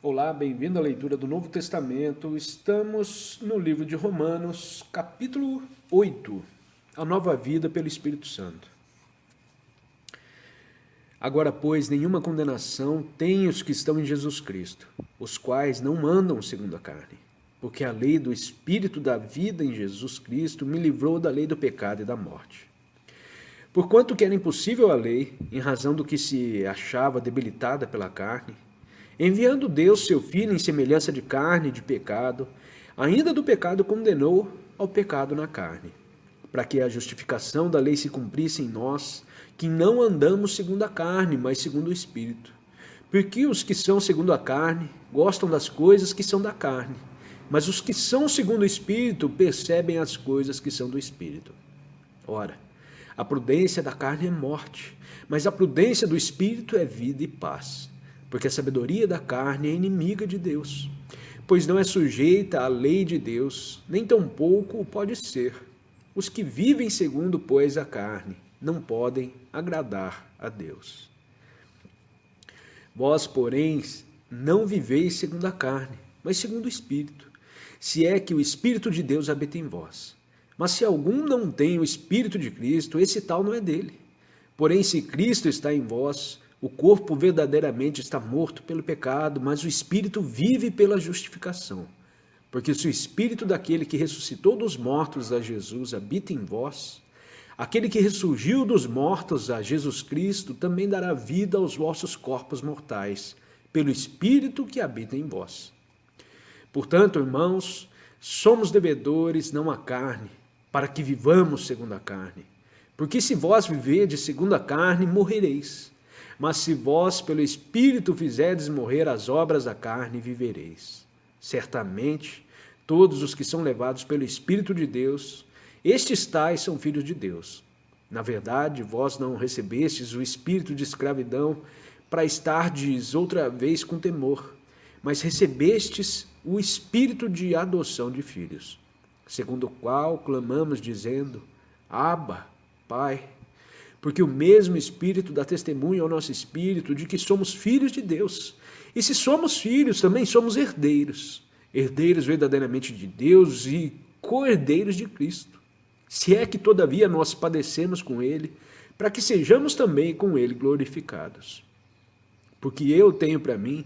Olá, bem-vindo à leitura do Novo Testamento. Estamos no livro de Romanos, capítulo 8, a nova vida pelo Espírito Santo. Agora, pois, nenhuma condenação tem os que estão em Jesus Cristo, os quais não andam segundo a carne, porque a lei do Espírito da vida em Jesus Cristo me livrou da lei do pecado e da morte. Porquanto que era impossível a lei, em razão do que se achava debilitada pela carne, enviando Deus seu Filho em semelhança de carne e de pecado, ainda do pecado condenou ao pecado na carne, para que a justificação da lei se cumprisse em nós, que não andamos segundo a carne, mas segundo o Espírito. Porque os que são segundo a carne gostam das coisas que são da carne, mas os que são segundo o Espírito percebem as coisas que são do Espírito. Ora, a prudência da carne é morte, mas a prudência do Espírito é vida e paz. Porque a sabedoria da carne é inimiga de Deus, pois não é sujeita à lei de Deus, nem tampouco o pode ser. Os que vivem segundo, pois, a carne, não podem agradar a Deus. Vós, porém, não viveis segundo a carne, mas segundo o Espírito, se é que o Espírito de Deus habita em vós. Mas se algum não tem o Espírito de Cristo, esse tal não é dele. Porém, se Cristo está em vós, o corpo verdadeiramente está morto pelo pecado, mas o Espírito vive pela justificação. Porque se o Espírito daquele que ressuscitou dos mortos a Jesus habita em vós, aquele que ressurgiu dos mortos a Jesus Cristo também dará vida aos vossos corpos mortais, pelo Espírito que habita em vós. Portanto, irmãos, somos devedores não à carne, para que vivamos segundo a carne. Porque se vós viverdes segundo a carne, morrereis. Mas se vós pelo Espírito fizerdes morrer as obras da carne, vivereis. Certamente, todos os que são levados pelo Espírito de Deus, estes tais são filhos de Deus. Na verdade, vós não recebestes o espírito de escravidão para estardes outra vez com temor, mas recebestes o espírito de adoção de filhos, segundo o qual clamamos dizendo, Abba, Pai. Porque o mesmo Espírito dá testemunho ao nosso espírito de que somos filhos de Deus. E se somos filhos, também somos herdeiros. Herdeiros verdadeiramente de Deus e co-herdeiros de Cristo. Se é que todavia nós padecemos com Ele, para que sejamos também com Ele glorificados. Porque eu tenho para mim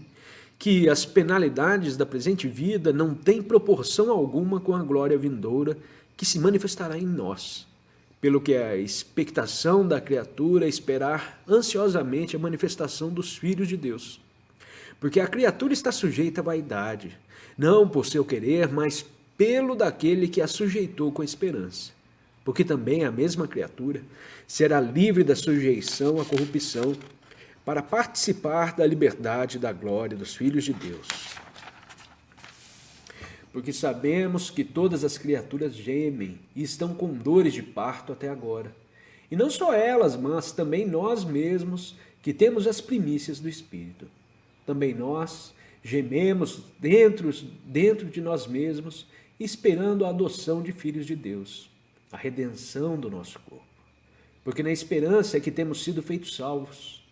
que as penalidades da presente vida não têm proporção alguma com a glória vindoura que se manifestará em nós. Pelo que a expectação da criatura é esperar ansiosamente a manifestação dos filhos de Deus. Porque a criatura está sujeita à vaidade, não por seu querer, mas pelo daquele que a sujeitou com esperança. Porque também a mesma criatura será livre da sujeição à corrupção, para participar da liberdade e da glória dos filhos de Deus. Porque sabemos que todas as criaturas gemem e estão com dores de parto até agora. E não só elas, mas também nós mesmos, que temos as primícias do Espírito. Também nós gememos dentro de nós mesmos, esperando a adoção de filhos de Deus, a redenção do nosso corpo. Porque na esperança é que temos sido feitos salvos.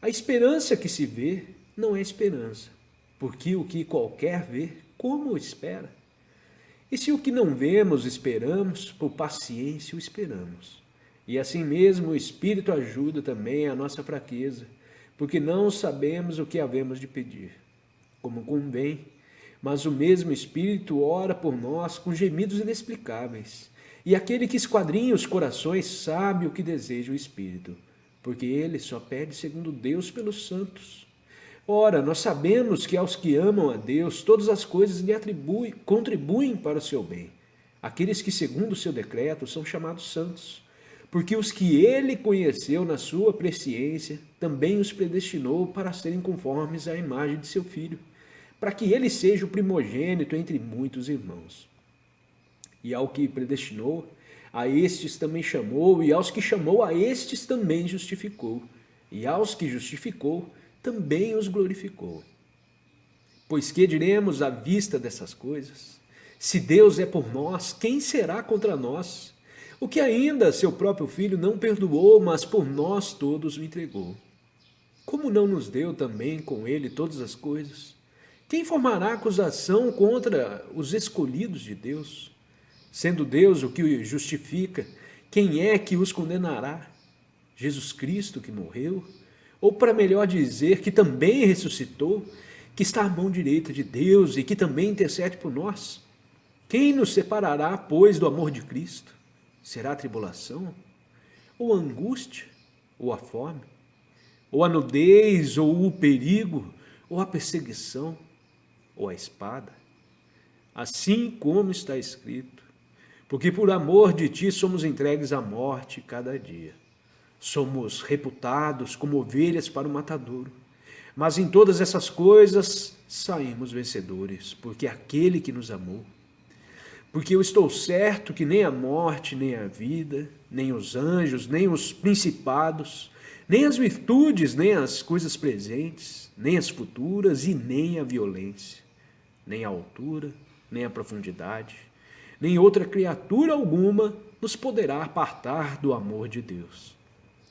A esperança que se vê não é esperança, porque o que qualquer vê, como espera? E se o que não vemos esperamos, por paciência o esperamos. E assim mesmo o Espírito ajuda também a nossa fraqueza, porque não sabemos o que havemos de pedir, como convém, mas o mesmo Espírito ora por nós com gemidos inexplicáveis. E aquele que esquadrinha os corações sabe o que deseja o Espírito, porque ele só pede segundo Deus pelos santos. Ora, nós sabemos que aos que amam a Deus, todas as coisas lhe contribuem para o seu bem. Aqueles que, segundo o seu decreto, são chamados santos. Porque os que ele conheceu na sua presciência, também os predestinou para serem conformes à imagem de seu Filho, para que ele seja o primogênito entre muitos irmãos. E ao que predestinou, a estes também chamou, e aos que chamou, a estes também justificou. E aos que justificou, também os glorificou. Pois que diremos à vista dessas coisas? Se Deus é por nós, quem será contra nós? O que ainda seu próprio Filho não perdoou, mas por nós todos o entregou. Como não nos deu também com ele todas as coisas? Quem formará acusação contra os escolhidos de Deus? Sendo Deus o que os justifica, quem é que os condenará? Jesus Cristo que morreu? Ou para melhor dizer, que também ressuscitou, que está à mão direita de Deus e que também intercede por nós? Quem nos separará, pois, do amor de Cristo? Será a tribulação? Ou a angústia? Ou a fome? Ou a nudez? Ou o perigo? Ou a perseguição? Ou a espada? Assim como está escrito, porque por amor de ti somos entregues à morte cada dia. Somos reputados como ovelhas para o matadouro. Mas em todas essas coisas saímos vencedores, porque aquele que nos amou. Porque eu estou certo que nem a morte, nem a vida, nem os anjos, nem os principados, nem as virtudes, nem as coisas presentes, nem as futuras e nem a violência, nem a altura, nem a profundidade, nem outra criatura alguma nos poderá apartar do amor de Deus,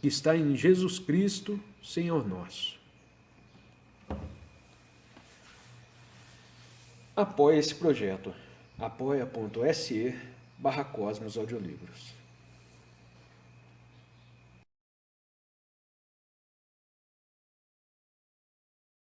que está em Jesus Cristo, Senhor nosso. Apoie esse projeto. apoia.se/Cosmos Audiolivros.